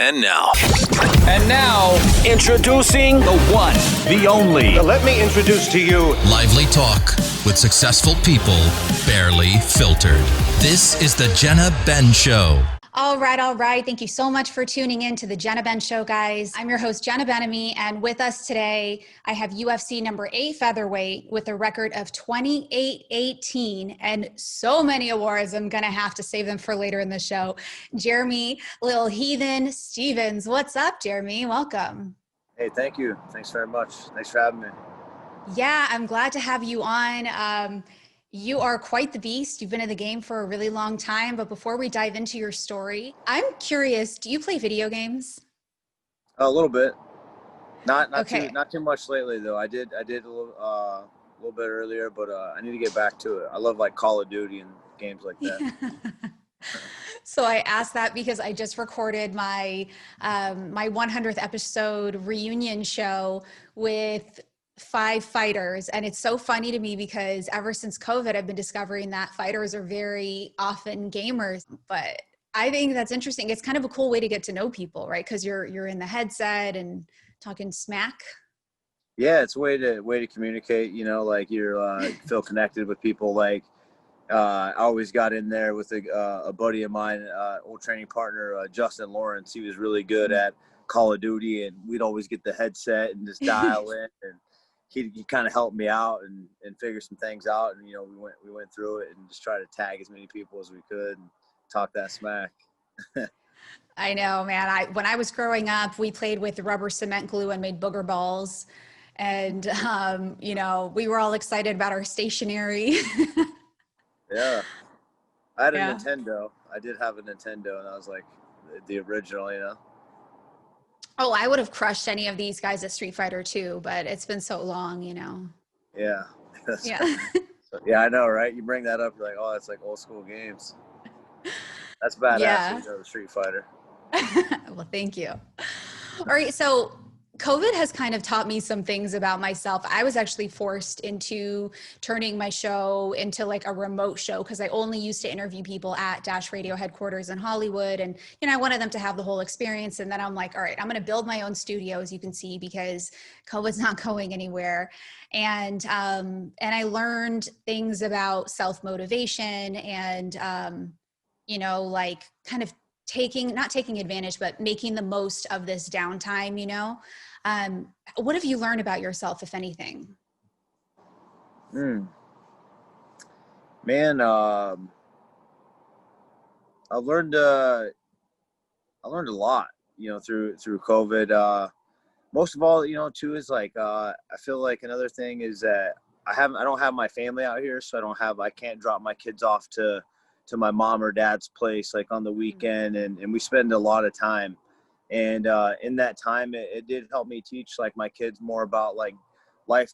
And now, introducing the one, the only. Let me introduce to you lively talk with successful people, barely filtered. This is the Jenna Ben Show. All right. Thank you so much for tuning in to the Jenna Ben Show, guys. I'm your host, Jenna Benemy, and with us today, I have UFC number 8 Featherweight with a record of 28-18 and so many awards. I'm going to have to save them for later in the show. Jeremy, Lil Heathen Stevens. What's up, Jeremy? Welcome. Hey, thank you. Thanks very much. Thanks for having me. Yeah, I'm glad to have you on. You are quite the beast. You've been in the game for a really long time. But before we dive into your story, I'm curious, do you play video games? A little bit. Not Okay. too much lately though. I did a little bit earlier, but I need to get back to it. I love like Call of Duty and games like that. So I asked that because I just recorded my 100th episode reunion show with 5 fighters. And it's so funny to me because ever since COVID, I've been discovering that fighters are very often gamers. But I think that's interesting. It's kind of a cool way to get to know people, right? Because you're in the headset and talking smack. Yeah, it's a way to communicate, like you're feel connected with people. Like I always got in there with a buddy of mine, old training partner, Justin Lawrence. He was really good at Call of Duty, and we'd always get the headset and just dial in, and he kind of helped me out and figure some things out. And, we went through it and just tried to tag as many people as we could and talk that smack. I know, man. When I was growing up, we played with rubber cement glue and made booger balls. And, we were all excited about our stationery. Yeah. I had a Nintendo. I did have a Nintendo, and I was like the original, Oh, I would have crushed any of these guys at Street Fighter 2, but it's been so long, Yeah. Yeah. Yeah, I know, right? You bring that up, you're like, oh, that's like old school games. That's badass. Yeah. Street Fighter. Well, thank you. All right. So COVID has kind of taught me some things about myself. I was actually forced into turning my show into like a remote show because I only used to interview people at Dash Radio headquarters in Hollywood. And, I wanted them to have the whole experience. And then I'm like, all right, I'm going to build my own studio, as you can see, because COVID's not going anywhere. And I learned things about self-motivation and, like kind of not taking advantage, but making the most of this downtime, what have you learned about yourself, if anything? Man, I learned a lot, through COVID. Most of all, too, is like, I feel like another thing is that I don't have my family out here. So I can't drop my kids off to my mom or dad's place, like on the weekend. And we spend a lot of time. And in that time, it did help me teach like my kids more about like life,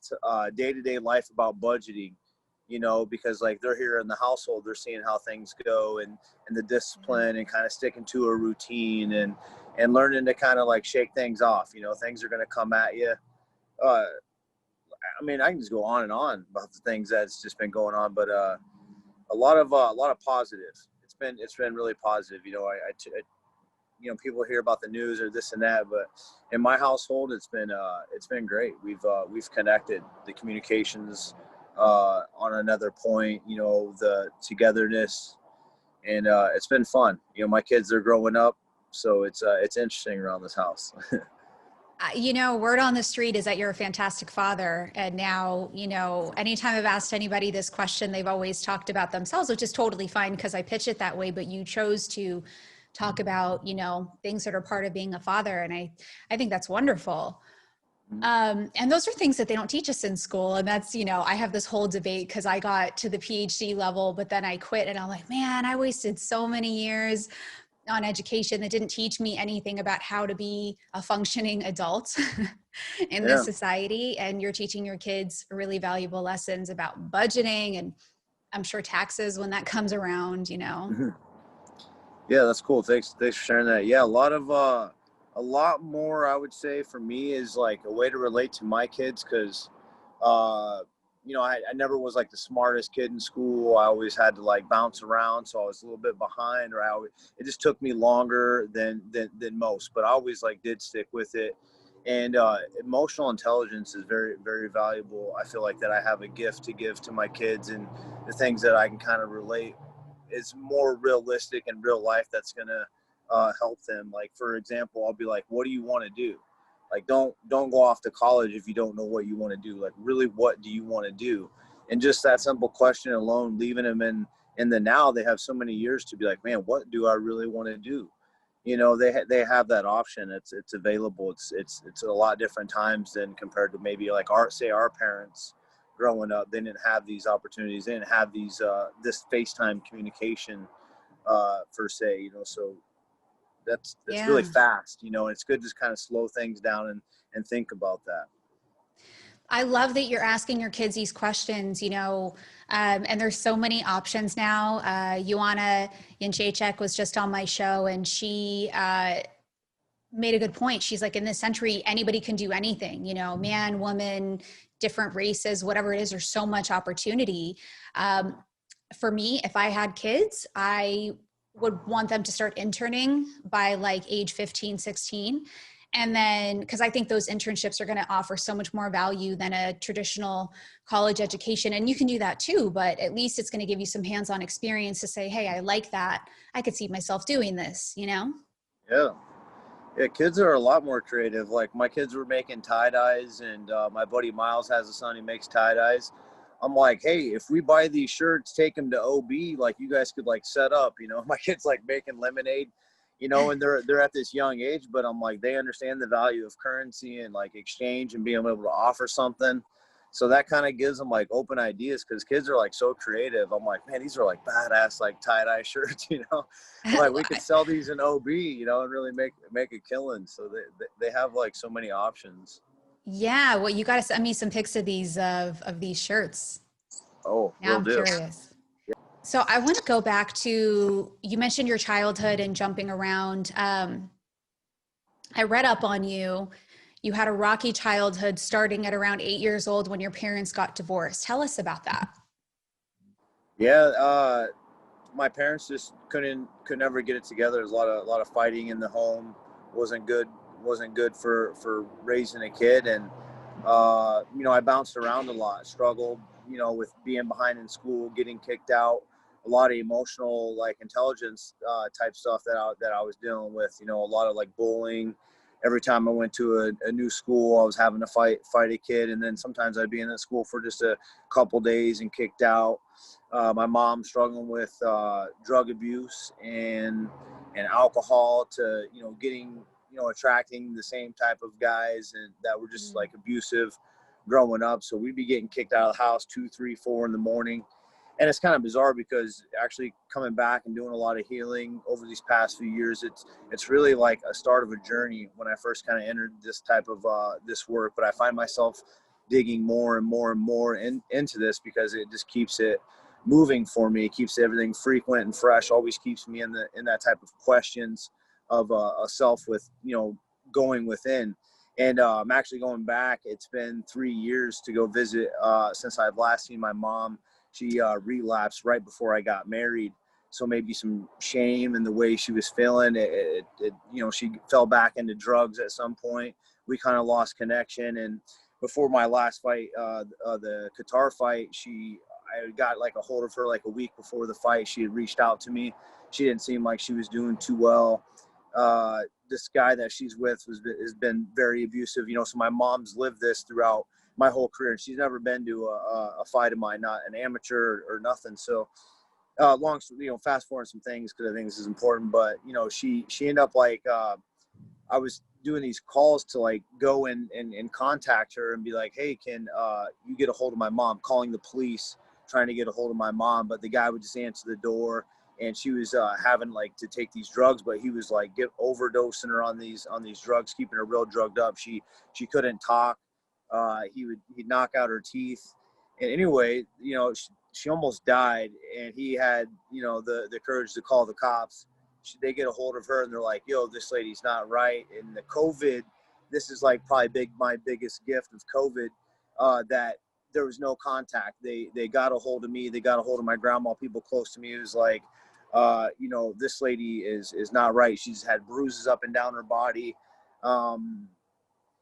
day-to-day life, about budgeting, because like they're here in the household, they're seeing how things go and the discipline and kind of sticking to a routine and learning to kind of like shake things off. Things are going to come at you. I can just go on and on about the things that's just been going on, but a lot of positive. It's been really positive. People hear about the news or this and that, but in my household, it's been great. We've connected. The communications on another point, the togetherness, and it's been fun. My kids are growing up, so it's interesting around this house. Word on the street is that you're a fantastic father. And now, anytime I've asked anybody this question, they've always talked about themselves, which is totally fine because I pitch it that way, but you chose to talk about, things that are part of being a father. And I think that's wonderful. And those are things that they don't teach us in school. And that's, I have this whole debate because I got to the PhD level, but then I quit and I'm like, man, I wasted so many years on education that didn't teach me anything about how to be a functioning adult in this society. And you're teaching your kids really valuable lessons about budgeting and I'm sure taxes when that comes around, Yeah, that's cool. Thanks for sharing that. Yeah, a lot more, I would say, for me is like a way to relate to my kids because I never was like the smartest kid in school. I always had to like bounce around, so I was a little bit behind, or it just took me longer than most. But I always like did stick with it. And emotional intelligence is very, very valuable. I feel like that I have a gift to give to my kids, and the things that I can kind of relate is more realistic in real life. That's gonna help them. Like, for example, I'll be like, "What do you want to do?" Like, don't go off to college if you don't know what you want to do. Like, really, what do you want to do? And just that simple question alone, leaving them in the now, they have so many years to be like, man, what do I really want to do? They have that option. It's available. It's a lot different times than compared to maybe like our parents growing up. They didn't have these opportunities. They didn't have these this FaceTime communication per se. So that's really fast, and it's good to just kind of slow things down and think about that. I love that you're asking your kids these questions, and there's so many options now. Joanna Jędrzejczyk was just on my show, and she made a good point. She's like, in this century, anybody can do anything, man, woman, different races, whatever it is, there's so much opportunity. For me, if I had kids, I would want them to start interning by like age 15, 16. And then, because I think those internships are going to offer so much more value than a traditional college education. And you can do that too, but at least it's going to give you some hands-on experience to say, hey, I like that. I could see myself doing this, Yeah. Yeah, kids are a lot more creative. Like, my kids were making tie-dyes, and my buddy Miles has a son who makes tie-dyes. I'm like, hey, if we buy these shirts, take them to OB, like, you guys could like set up, my kid's like making lemonade, and they're at this young age, but I'm like, they understand the value of currency and like exchange and being able to offer something. So that kind of gives them like open ideas, because kids are like so creative. I'm like, man, these are like badass like tie-dye shirts, like we could sell these in OB, and really make a killing. So they have like so many options. Yeah, well, you got to send me some pics of these shirts. Oh, now I'm curious. Yeah. So I want to go back to, you mentioned your childhood and jumping around. I read up on you. You had a rocky childhood starting at around 8 years old when your parents got divorced. Tell us about that. Yeah, my parents just could never get it together. There's a lot of fighting in the home. Wasn't good for raising a kid. And I bounced around a lot, struggled with being behind in school, getting kicked out, a lot of emotional like intelligence type stuff that I was dealing with, a lot of like bullying. Every time I went to a new school, I was having to fight a kid, and then sometimes I'd be in that school for just a couple days and kicked out. My mom struggling with drug abuse and alcohol, to getting attracting the same type of guys and that were just like abusive growing up. So we'd be getting kicked out of the house 2, 3, 4 in the morning. And it's kind of bizarre, because actually coming back and doing a lot of healing over these past few years, it's really like a start of a journey when I first kind of entered this type of this work. But I find myself digging more and more and more into this, because it just keeps it moving for me. It keeps everything frequent and fresh, always keeps me in that type of questions of a self with, going within. And I'm actually going back. It's been 3 years to go visit since I've last seen my mom. She relapsed right before I got married. So maybe some shame in the way she was feeling. She fell back into drugs at some point. We kind of lost connection. And before my last fight, the Qatar fight, I got like a hold of her like a week before the fight. She had reached out to me. She didn't seem like she was doing too well. This guy that she's with has been very abusive, so my mom's lived this throughout my whole career. She's never been to a fight of mine, not an amateur or nothing. So fast forward some things, because I think this is important, but she ended up like I was doing these calls to like go and contact her and be like, hey, can you get a hold of my mom, calling the police, trying to get a hold of my mom. But the guy would just answer the door, and she was having like to take these drugs, but he was like overdosing her on these drugs, keeping her real drugged up. She couldn't talk. He'd knock out her teeth. And anyway, she almost died, and he had, the courage to call the cops. They get a hold of her, and they're like, yo, this lady's not right. And the COVID, this is like probably my biggest gift of COVID, that there was no contact. They got a hold of me. They got a hold of my grandma, people close to me. It was like, you know, this lady is not right. She's had bruises up and down her body.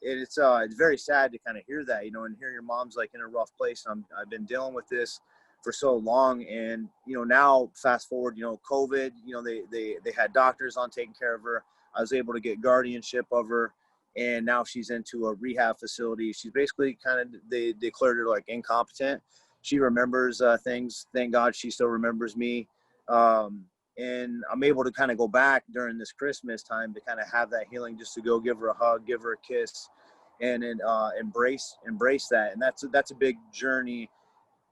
It's very sad to kind of hear that, you know, and hear your mom's like in a rough place. I've been dealing with this for so long, and you know, now fast forward, you know, COVID, you know, they had doctors on taking care of her. I was able to get guardianship of her, and now she's into a rehab facility. She's basically kind of, they declared her like incompetent. She remembers things. Thank God she still remembers me. And I'm able to kind of go back during this Christmas time to kind of have that healing, just to go give her a hug, give her a kiss, and then embrace that. And that's a big journey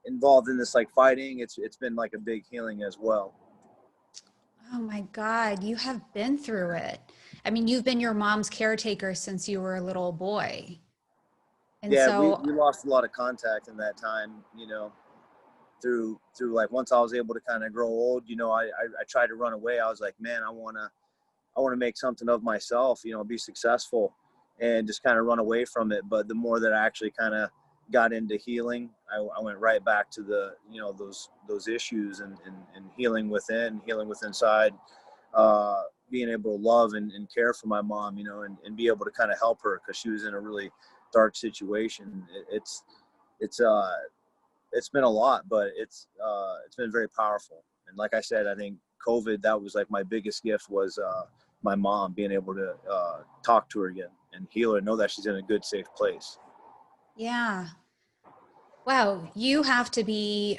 involved in this, like fighting. It's been like a big healing as well. Oh my God, you have been through it. I mean, you've been your mom's caretaker since you were a little boy. And Yeah, so, we lost a lot of contact in that time, you know, through like, once I was able to kind of grow old, you know, I tried to run away. I was like, man, I want to make something of myself, you know, be successful, and just kind of run away from it. But the more that I actually kind of got into healing, I went right back to the, you know, those issues and healing within, inside, being able to love and care for my mom, you know, and be able to kind of help her, because she was in a really dark situation. It's been a lot, but it's been very powerful. And like I said, I think COVID, that was like my biggest gift, was my mom, being able to talk to her again and heal her, know that she's in a good, safe place. yeah. Wow, you have to be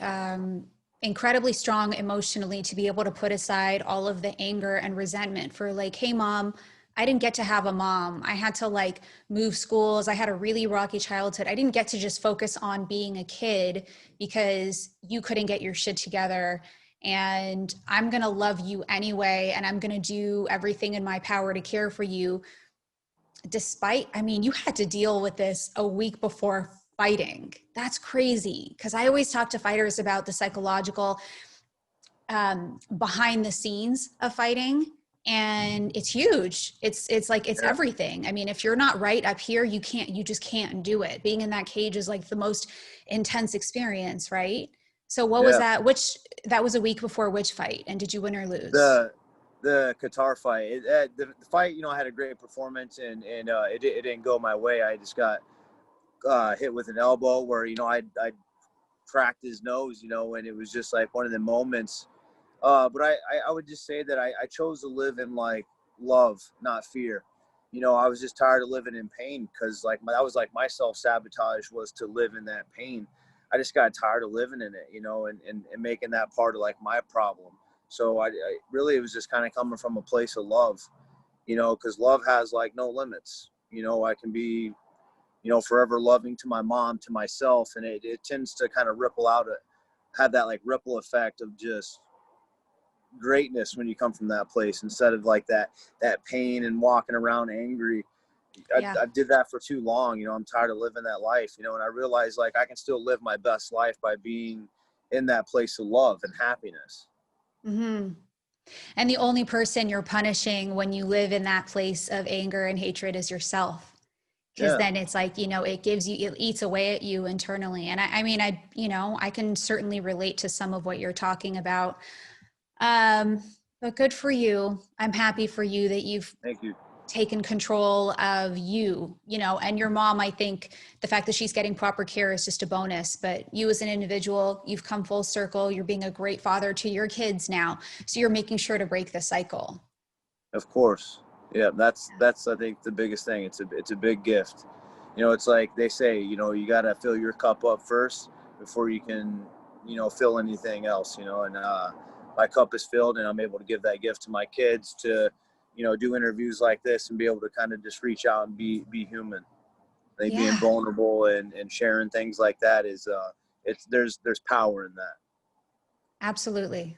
incredibly strong emotionally to be able to put aside all of the anger and resentment for like, hey mom, I didn't get to have a mom. I had to like move schools. I had a really rocky childhood. I didn't get to just focus on being a kid because you couldn't get your shit together. And I'm going to love you anyway. And I'm going to do everything in my power to care for you. Despite, I mean, you had to deal with this a week before fighting. That's crazy. Because I always talk to fighters about the psychological behind the scenes of fighting. And it's huge. It's like, it's everything. I mean, if you're not right up here, you just can't do it. Being in that cage is like the most intense experience, right? So what was that? That was a week before which fight? And did you win or lose? The Qatar fight. The fight, you know, I had a great performance, and it didn't go my way. I just got hit with an elbow where, you know, I cracked his nose, you know, and it was just like one of the moments. But I would just say that I chose to live in like love, not fear. You know, I was just tired of living in pain, because like that was like my self-sabotage, was to live in that pain. I just got tired of living in it, you know, and making that part of like my problem. So I really, it was just kind of coming from a place of love, you know, because love has like no limits. You know, I can be, you know, forever loving to my mom, to myself, and it tends to kind of ripple out, have that like ripple effect of just greatness when you come from that place, instead of like that pain and walking around angry. I did that for too long, you know. I'm tired of living that life, you know, and I realized like I can still live my best life by being in that place of love and happiness. Mm-hmm. And the only person you're punishing when you live in that place of anger and hatred is yourself. Because then it's like, you know, it eats away at you internally. And I mean, you know, I can certainly relate to some of what you're talking about. But good for you. I'm happy for you that you've Thank you. taken control of you know, and your mom. I think the fact that she's getting proper care is just a bonus, but you as an individual, you've come full circle. You're being a great father to your kids now. So you're making sure to break the cycle. Of course. Yeah. That's I think the biggest thing. It's a big gift. You know, it's like they say, you know, you got to fill your cup up first before you can, you know, fill anything else, you know, and my cup is filled, and I'm able to give that gift to my kids, to, you know, do interviews like this and be able to kind of just reach out and be human. I think being vulnerable and sharing things like that is, there's power in that. Absolutely.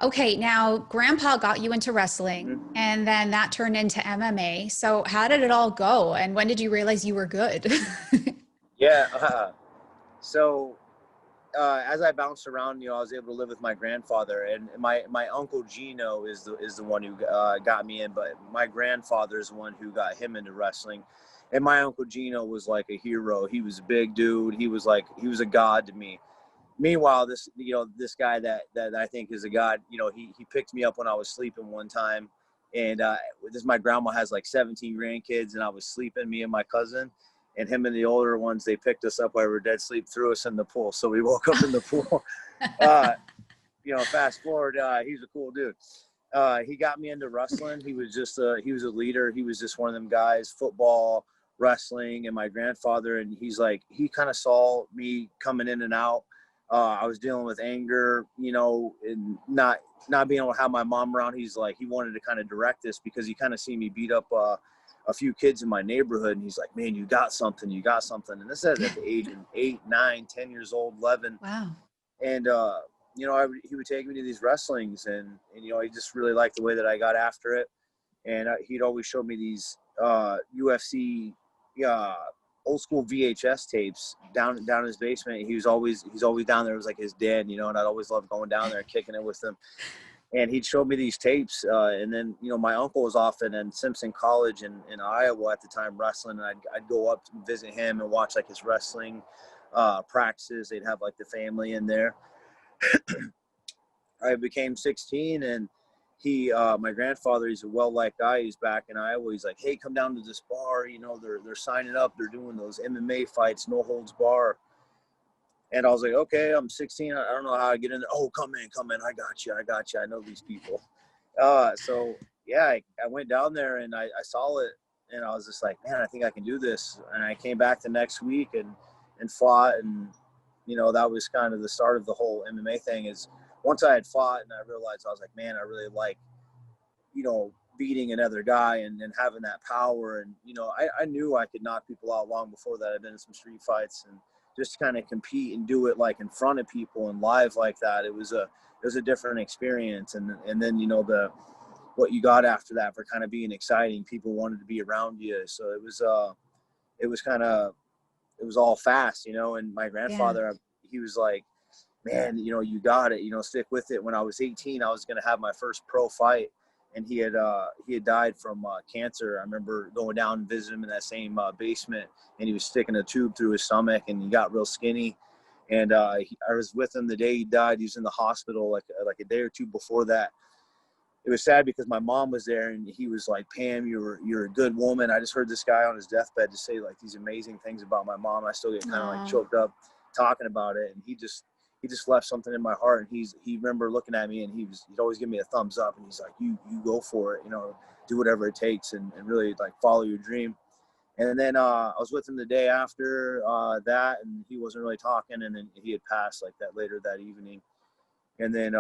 Okay. Now grandpa got you into wrestling, and then that turned into MMA. So how did it all go? And when did you realize you were good? Yeah. So as I bounced around, I was able to live with my grandfather, and my uncle Gino is the one who got me in, but my grandfather is the one who got him into wrestling. And my uncle Gino was like a hero. He was a big dude. He was a god to me. Meanwhile, this guy that I think is a god, he picked me up when I was sleeping one time, and my grandma has like 17 grandkids, and I was sleeping, me and my cousin, and him and the older ones, they picked us up while we were dead asleep, threw us in the pool. So we woke up in the pool. Fast forward, he's a cool dude. He got me into wrestling. He was a leader. He was just one of them guys, football, wrestling, and my grandfather. And he kind of saw me coming in and out. I was dealing with anger, and not being able to have my mom around. He wanted to kind of direct this because he kind of seen me beat up a few kids in my neighborhood, and he's like, man, you got something. And this is at the age of 8, 9, 10 years old, 11. Wow. And, he would take me to these wrestlings, and he just really liked the way that I got after it. And he'd always show me these UFC old school VHS tapes down in his basement. He's always down there. It was like his dad, and I'd always love going down there and kicking it with him. And he'd show me these tapes. And then, my uncle was off in Simpson College in Iowa at the time wrestling. And I'd go up and visit him and watch like his wrestling practices. They'd have like the family in there. I became 16, and my grandfather, he's a well-liked guy. He's back in Iowa. He's like, hey, come down to this bar. They're signing up. They're doing those MMA fights, no holds bar. And I was like, okay, I'm 16. I don't know how I get in there. Oh, come in. I got you. I know these people. So yeah, I went down there, and I saw it, and I was just like, man, I think I can do this. And I came back the next week and fought. And, that was kind of the start of the whole MMA thing. Is once I had fought and I realized, I was like, man, I really like, beating another guy and having that power. And, I knew I could knock people out long before that. I'd been in some street fights, and just kind of compete and do it like in front of people and live like that. It was a different experience. And then, what you got after that for kind of being exciting, people wanted to be around you. So it was all fast, and my grandfather, he was like, man, you got it, stick with it. When I was 18, I was going to have my first pro fight, and he had died from cancer. I remember going down and visiting him in that same basement, and he was sticking a tube through his stomach, and he got real skinny. And I was with him the day he died. He was in the hospital like a day or two before that. It was sad because my mom was there, and he was like, Pam, you're a good woman. I just heard this guy on his deathbed to say like these amazing things about my mom. I still get kind of like choked up talking about it. And he just left something in my heart. And he remember looking at me, and he'd always give me a thumbs up, and he's like, you go for it, do whatever it takes, and really like follow your dream. And then I was with him the day after that, and he wasn't really talking, and then he had passed like that later that evening. And then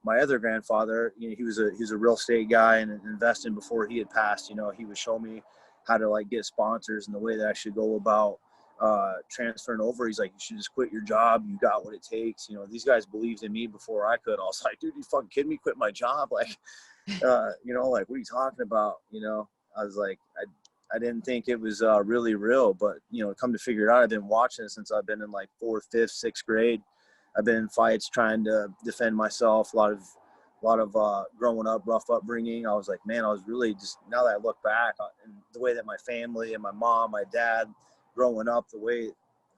my other grandfather, he was a real estate guy and investing before he had passed. He would show me how to like get sponsors and the way that I should go about transferring over. He's like, you should just quit your job. You got what it takes. These guys believed in me before I could. I was like, dude, you fucking kidding me? Quit my job? Like, like, what are you talking about? I was like, I didn't think it was really real, but, come to figure it out, I've been watching it since I've been in like 4th, 5th, 6th grade. I've been in fights trying to defend myself. A lot of growing up, rough upbringing. I was like, man, I was really just, now that I look back, and the way that my family and my mom, my dad, growing up, the way it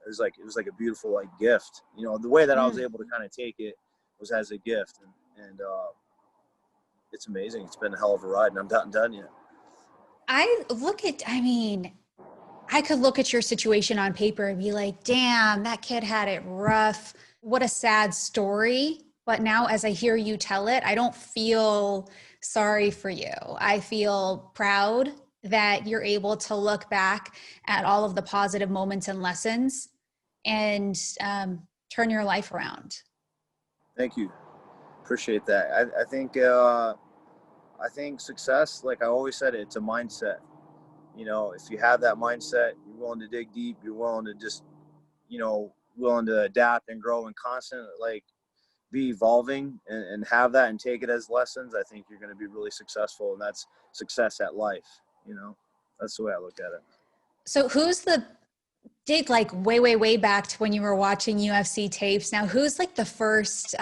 was like a beautiful like gift. The way that I was able to kind of take it was as a gift, and it's amazing. It's been a hell of a ride, and I'm not done yet. I could look at your situation on paper and be like, damn, that kid had it rough. What a sad story. But now as I hear you tell it, I don't feel sorry for you. I feel proud that you're able to look back at all of the positive moments and lessons and turn your life around. Thank you. Appreciate that. I think success, like I always said, it's a mindset. If you have that mindset, you're willing to dig deep, you're willing to just, willing to adapt and grow and constantly like be evolving and have that and take it as lessons, I think you're going to be really successful. And that's success at life. That's the way I look at it. So who's the dig like way back to when you were watching UFC tapes. Now, who's like the first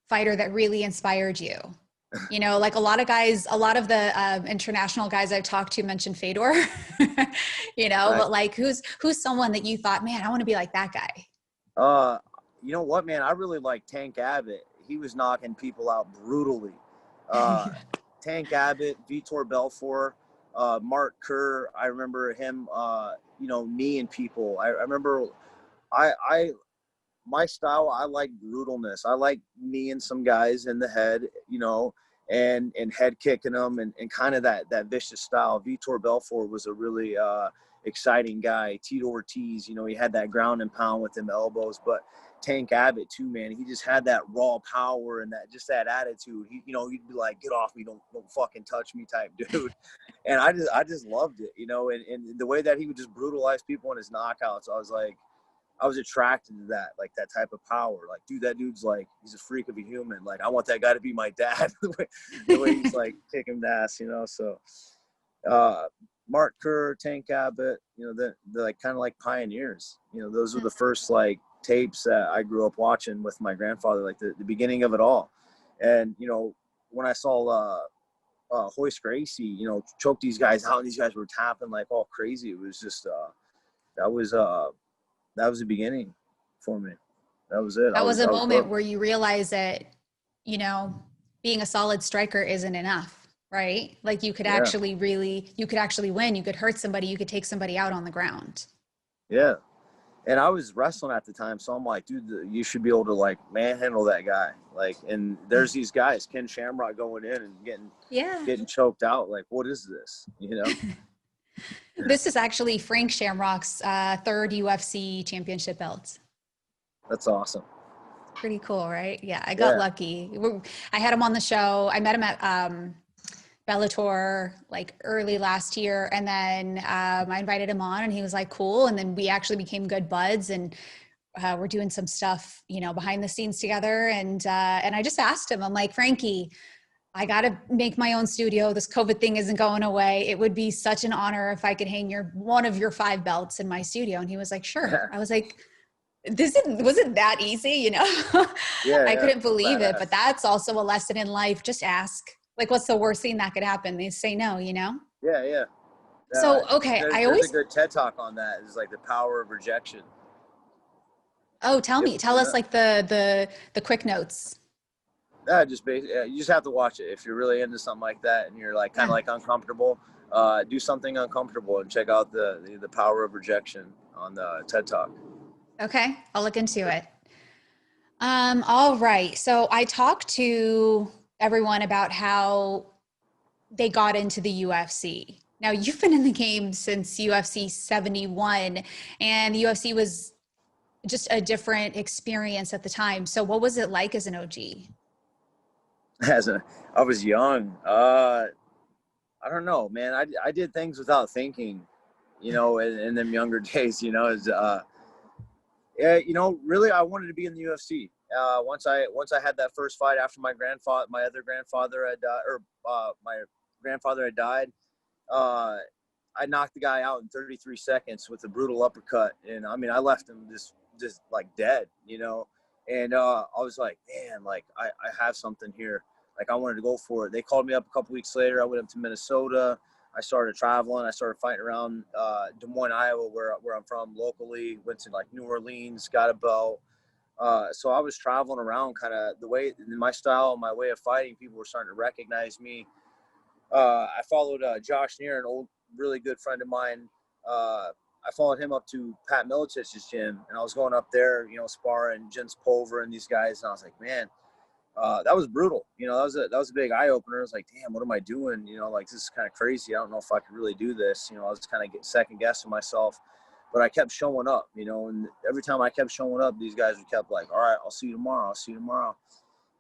fighter that really inspired you? You know, like a lot of guys, a lot of the international guys I've talked to mentioned Fedor, you know, Right. but like who's someone that you thought, man, I want to be like that guy? You know what, man? I really like Tank Abbott. He was knocking people out brutally. Tank Abbott, Vitor Belfort, Mark Kerr. I remember him, kneeing people. I remember I my style, I like brutalness. I like kneeing some guys in the head, and head kicking them and kind of that vicious style. Vitor Belfort was a really exciting guy. Tito Ortiz, he had that ground and pound with them elbows, but Tank Abbott too, man. He just had that raw power and that attitude. He'd be like, "Get off me, don't fucking touch me," type dude. And I just loved it, and the way that he would just brutalize people in his knockouts. I was attracted to that, like that type of power. Like, dude, that dude's like, he's a freak of a human. Like, I want that guy to be my dad. the way he's like kicking ass, So, Mark Kerr, Tank Abbott, they're like kind of like pioneers. Those were the first like tapes that I grew up watching with my grandfather, like the beginning of it all. And when I saw Hoist Gracie, choke these guys out, and these guys were tapping like all crazy. It was just that was the beginning for me. That was it. That was a I was moment hooked. where you realize that, being a solid striker isn't enough, right? Like you could Yeah, actually win, you could hurt somebody, you could take somebody out on the ground. yeah. And I was wrestling at the time, so I'm like, dude, you should be able to like manhandle that guy. Like, and there's these guys, Ken Shamrock, going in and Yeah. getting choked out. Like, what is this? This is actually Frank Shamrock's third UFC championship belt. That's awesome. Pretty cool, right? Yeah, I got Yeah. lucky. I had him on the show. I met him at Bellator like early last year, and then I invited him on, and he was like, "Cool." And then we actually became good buds, and we're doing some stuff, behind the scenes together. And I just asked him, I'm like, Frankie, I got to make my own studio. This COVID thing isn't going away. It would be such an honor if I could hang one of your 5 belts in my studio. And he was like, sure. I was like, wasn't that easy, Yeah, I yeah. couldn't believe it, Badass. but that's also a lesson in life. Just ask, like, what's the worst thing that could happen? They say no, Yeah, yeah. So, okay. There's a good TED talk on that. It's like the power of rejection. Tell You ever tell seen us that? like the quick notes. You just have to watch it if you're really into something like that and you're like kind of Yeah. like uncomfortable. Do something uncomfortable and check out the power of rejection on the TED Talk. Okay. I'll look into it. All right. So I talked to everyone about how they got into the UFC. Now you've been in the game since UFC 71, and the UFC was just a different experience at the time. So what was it like as an OG? I was young. I don't know, man. I did things without thinking, in them younger days, yeah, really, I wanted to be in the UFC. Once I had that first fight after my other grandfather had my grandfather had died, I knocked the guy out in 33 seconds with a brutal uppercut, and I mean, I left him just like dead, And I was like, man, like I have something here. Like I wanted to go for it. They called me up a couple weeks later. I went up to Minnesota. I started traveling. I started fighting around Des Moines, Iowa, where I'm from locally. Went to like New Orleans, got a belt. So I was traveling around, kind of the way my style, my way of fighting. People were starting to recognize me. I followed Josh Neer, an old, really good friend of mine. I followed him up to Pat Militich's gym, and I was going up there, sparring Jens Pulver and these guys. And I was like, man, that was brutal. That was a big eye opener. I was like, damn, what am I doing? Like this is kind of crazy. I don't know if I could really do this. I was kind of second guessing myself, but I kept showing up, and every time I kept showing up, these guys were kept like, all right, I'll see you tomorrow. I'll see you tomorrow.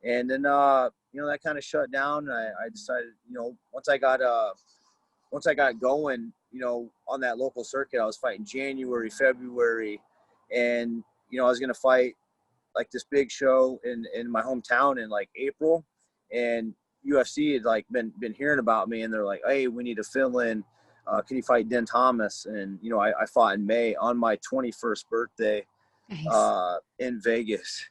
And then, that kind of shut down. I decided, once I got going, on that local circuit, I was fighting January, February, and, I was going to fight like this big show in my hometown in like April, and UFC had like been hearing about me, and they're like, hey, we need to fill in Can you fight Den Thomas? And, you know, I fought in May on my 21st birthday in Vegas.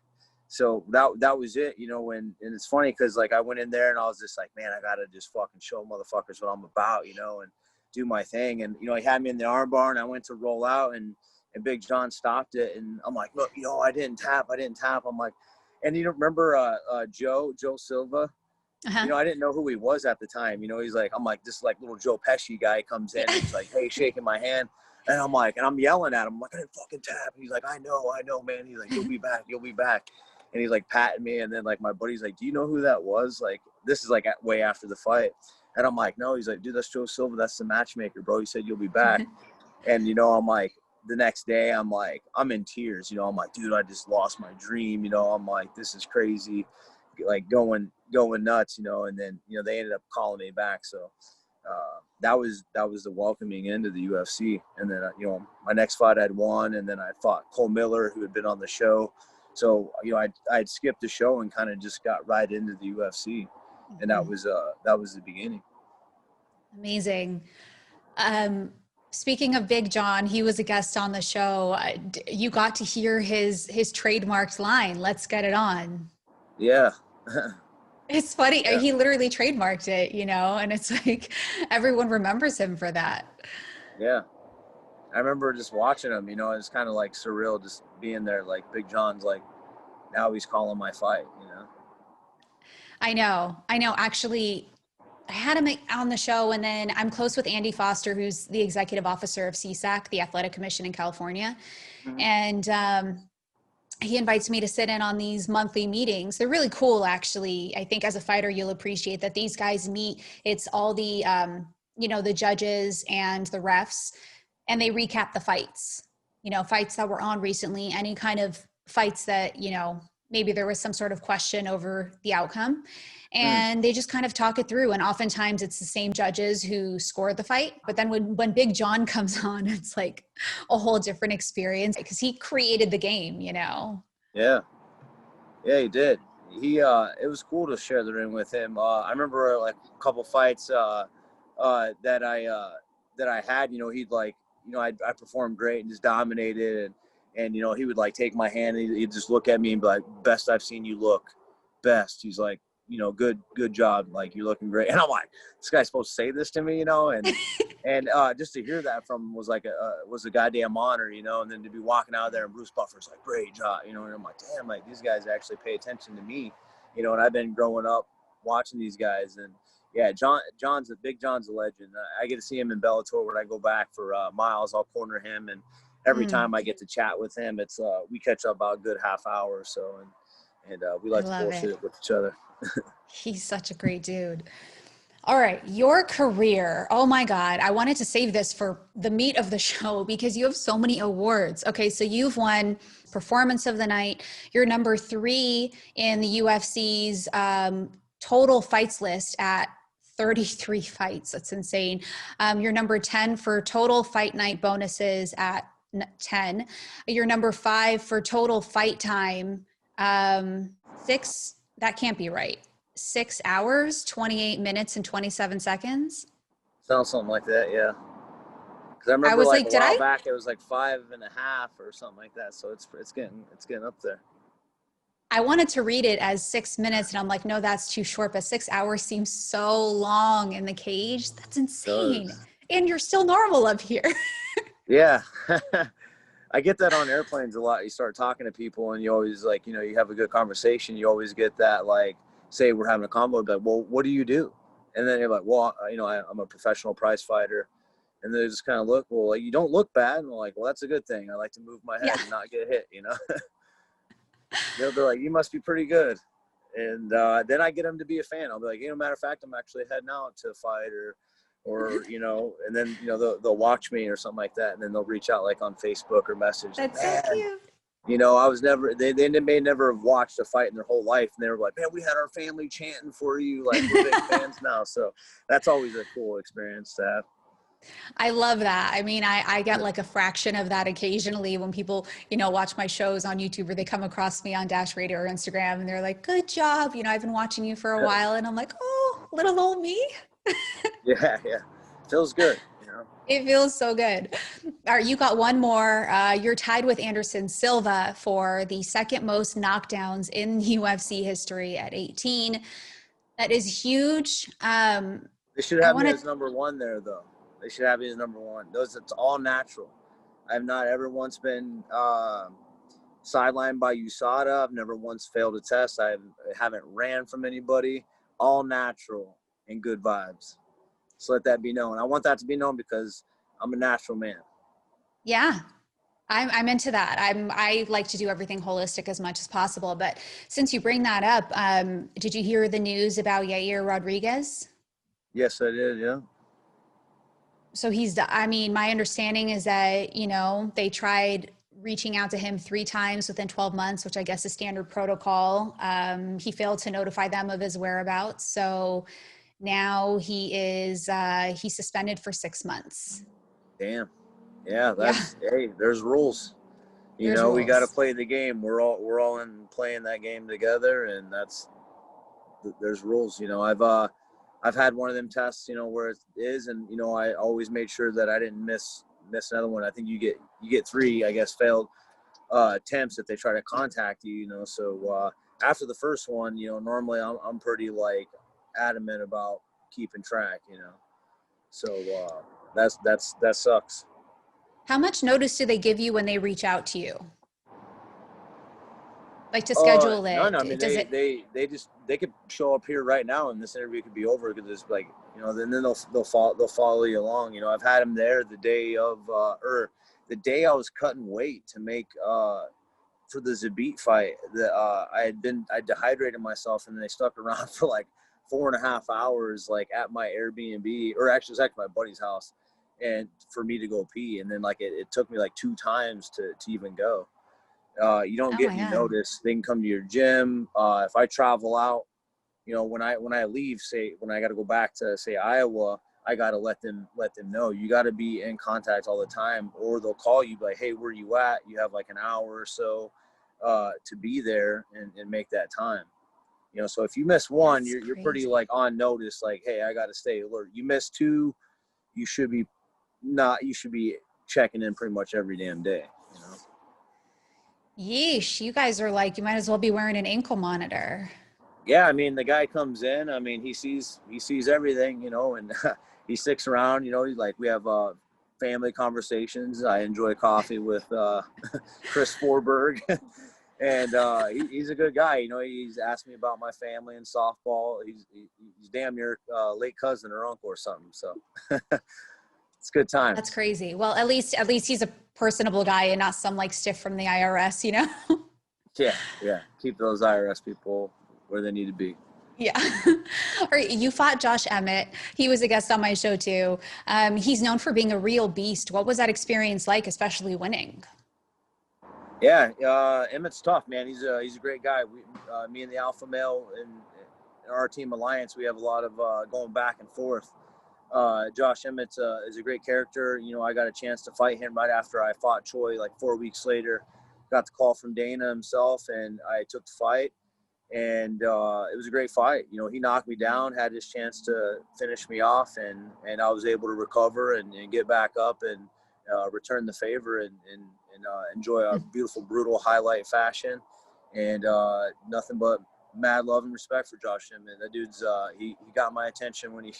So that was it, you know, and it's funny because, like, I went in there and I was just like, man, I got to just fucking show motherfuckers what I'm about, you know, and do my thing. And, you know, he had me in the arm bar and I went to roll out and Big John stopped it. And I'm like, look, you know, I didn't tap. I'm like, and you don't remember Joe Silva? You know, I didn't know who he was at the time. You know, he's like, I'm like, this like little Joe Pesci guy comes in. And he's like, hey, shaking my hand. And I'm like, and I'm yelling at him. I'm like, I didn't fucking tap. And he's like, I know, man. He's like, you'll be back. And he's like patting me. And then like my buddy's like, do you know who that was? Like, this is like way after the fight. And I'm like, no. He's like, dude, that's Joe Silva. That's the matchmaker, bro. He said, you'll be back. And, you know, I'm like, the next day, I'm like, I'm in tears. You know, I'm like, dude, I just lost my dream. You know, I'm like, this is crazy. Like going nuts, you know. And then, you know, they ended up calling me back. So that was the welcoming end of the UFC. And then, you know, my next fight I'd won. And then I fought Cole Miller, who had been on the show. So, you know, I'd skipped the show and kind of just got right into the UFC. And that was the beginning. Amazing. Speaking of Big John, he was a guest on the show. You got to hear his trademarked line, "Let's get it on." Yeah. It's funny. Yeah. He literally trademarked it, you know, and it's like everyone remembers him for that. Yeah. I remember just watching him, you know, it's kind of like surreal just being there. Like Big John's like, now he's calling my fight, you know? I know. Actually, I had him on the show, and then I'm close with Andy Foster, who's the executive officer of CSAC, the Athletic Commission in California. Mm-hmm. And he invites me to sit in on these monthly meetings. They're really cool, actually. I think as a fighter, you'll appreciate that these guys meet. It's all the, you know, the judges and the refs, and they recap the fights, you know, fights that were on recently, any kind of fights that, you know, maybe there was some sort of question over the outcome, and they just kind of talk it through. And oftentimes it's the same judges who scored the fight. But then when Big John comes on, it's like a whole different experience because he created the game, you know? Yeah. Yeah, he did. It was cool to share the ring with him. I remember like a couple fights that I had, you know, he'd like, you know, I performed great and just dominated. And, you know, he would like take my hand and he'd just look at me and be like, best I've seen you look, best. He's like, you know, good job. Like, you're looking great. And I'm like, this guy's supposed to say this to me, you know? And, and just to hear that from him was like was a goddamn honor, you know? And then to be walking out there and Bruce Buffer's like, great job, you know? And I'm like, damn, like these guys actually pay attention to me, you know? And I've been growing up watching these guys. And yeah, Big John's a legend. I get to see him in Bellator when I go back for Miles. I'll corner him, and every time I get to chat with him, it's we catch up about a good half hour or so, and we like to bullshit with each other. He's such a great dude. All right, your career. Oh my God, I wanted to save this for the meat of the show because you have so many awards. Okay, so you've won Performance of the Night. You're number 3 in the UFC's total fights list at 33 fights. That's insane. You're number 10 for total fight night bonuses at 10. You're number 5 for total fight time. 6, that can't be right. 6 hours, 28 minutes, and 27 seconds. Sounds something like that, yeah. Because I remember like a while back, it was like 5.5 or something like that. So it's getting up there. I wanted to read it as 6 minutes, and I'm like, no, that's too short. But 6 hours seems so long in the cage. That's insane. And you're still normal up here. Yeah. I get that on airplanes a lot. You start talking to people and you always like, you know, you have a good conversation. You always get that, like, say we're having a convo, like, well, what do you do? And then you're like, well, you know, I'm a professional prize fighter. And they just kind of look, well, like, you don't look bad. And I'm like, well, that's a good thing. I like to move my head and not get hit, you know? They'll be like, you must be pretty good. And then I get them to be a fan. I'll be like, you know, matter of fact, I'm actually heading out to fight or you know, and then, you know, they'll watch me or something like that. And then they'll reach out like on Facebook or message. That's so cute. You know, I was never, they may never have watched a fight in their whole life. And they were like, man, we had our family chanting for you. Like, we're big fans now. So that's always a cool experience to have. I love that. I mean, I get like a fraction of that occasionally when people, you know, watch my shows on YouTube or they come across me on Dash Radio or Instagram and they're like, good job. You know, I've been watching you for a while. And I'm like, oh, little old me. Yeah. Feels good, you know. It feels so good. All right, you got one more. You're tied with Anderson Silva for the second most knockdowns in UFC history at 18. That is huge. They should I have me want as to. number one there, though. They should have me as number one. It's all natural. I've not ever once been sidelined by USADA. I've never once failed a test. I haven't ran from anybody. All natural and good vibes. So let that be known. I want that to be known because I'm a natural man. Yeah, I'm into that. I like to do everything holistic as much as possible. But since you bring that up, did you hear the news about YAIR Rodriguez? Yes, I did. Yeah. So I mean, my understanding is that, they tried reaching out to him 3 times within 12 months, which I guess is standard protocol. He failed to notify them of his whereabouts. So now he's suspended for 6 months. Damn. Yeah. Yeah, Hey, there's rules. there's We got to rules. play the game. We're all in playing that game together, and there's rules. I've had one of them tests, where it is, and I always made sure that I didn't miss another one. I think you get 3, I guess, failed attempts if they try to contact you. So after the first one, normally I'm pretty like adamant about keeping track. So that sucks. How much notice do they give you when they reach out to you? Like to schedule None. I it? mean, Does it? they could show up here right now, and this interview could be over because it's like then they'll follow you along. I've had them there the day of or the day I was cutting weight to make for the Zabit fight. I dehydrated myself, and then they stuck around for like 4.5 hours, like at my Airbnb, or actually it was actually my buddy's house, and for me to go pee, and then like it took me like 2 times to even go. You don't Oh get my any God. notice. They can come to your gym. If I travel out, when I leave, say when I got to go back to say Iowa, I got to let them know. You got to be in contact all the time, or they'll call you like, hey, where you at? You have like an hour or so to be there and make that time. So if you miss one, That's you're pretty crazy. like on notice. Like, hey, I got to stay alert. You miss 2, you should be you should be checking in pretty much every damn day. Yeesh, you guys are like, you might as well be wearing an ankle monitor. Yeah, I mean, the guy comes in. I mean, he sees everything, and he sticks around. He's like, we have family conversations. I enjoy coffee with Chris Forberg, and he's a good guy. He's asked me about my family and softball. He's damn near late cousin or uncle or something. So it's good That's times. crazy. Well, at least he's a personable guy and not some like stiff from the IRS. Yeah. Keep those IRS people where they need to be. Yeah. All right. You fought Josh Emmett. He was a guest on my show too. He's known for being a real beast. What was that experience like, especially winning? Yeah, Emmett's tough, man. He's a great guy. Me and the alpha male in our team alliance, we have a lot of going back and forth. Josh Emmett is a great character. I got a chance to fight him right after I fought Choi, like 4 weeks later. Got the call from Dana himself, and I took the fight. And it was a great fight. He knocked me down, had his chance to finish me off, and I was able to recover and get back up and return the favor and enjoy a beautiful, brutal highlight fashion. And nothing but mad love and respect for Josh Emmett. That dude's he got my attention when he